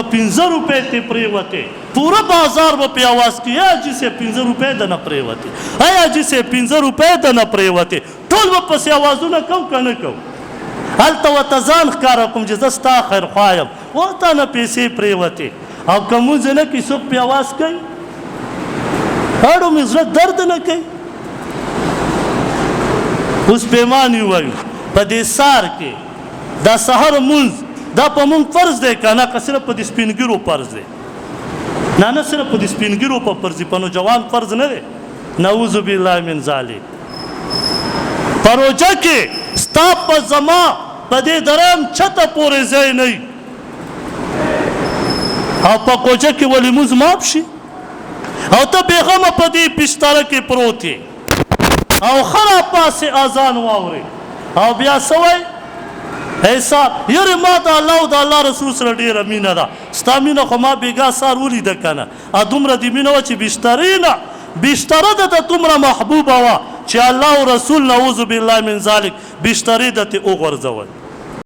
15 روپۍ ته پرېوتې پوره بازار به پې اواز کوي حاجي صاحب 15 روپۍ د نه پرېوتې ای حاجي صاحب 15 روپۍ د نه پرېوتې ټول به پسې اوازونه کوو که نه کوو هلته ورته ځان ښکاره کوم چې زه ستا خیرخوا یم ورته نه پیسې پرېوتې او که مونځ نه کوي څوک پې اواز کوي اړو مې زړه درد نه کوي اوس پیمانې ووایو په دې سار کې دا سحر مونځ دا په مونږ فرض دی که نه که صرف په دې سپینګیرو فرض دی نه صرف په دې سپینګیرو په فرض دی په نوجوان فرض نه دی نعوذ بالله من ذلک په روژه کې ستا په زما په دې درم چته پورې ځای نه وي او په کوچه کې ولې مونځ ماف شي او ته بېغمه په دې بستره کې پروت یې او ښه راپاسې اذان واورې او بیا څه وایي حساب یاره ما د الله او د الله رسول سره ډېره مینه ده ستا مینه خو ما بېګا سار ولیده که نه دومره دې مینه وه چې بسترې نه بستره ده ته دومره محبوبه وه چې الله او رسول نعوذ بالله من ذلک بسترې ده تې وغورځول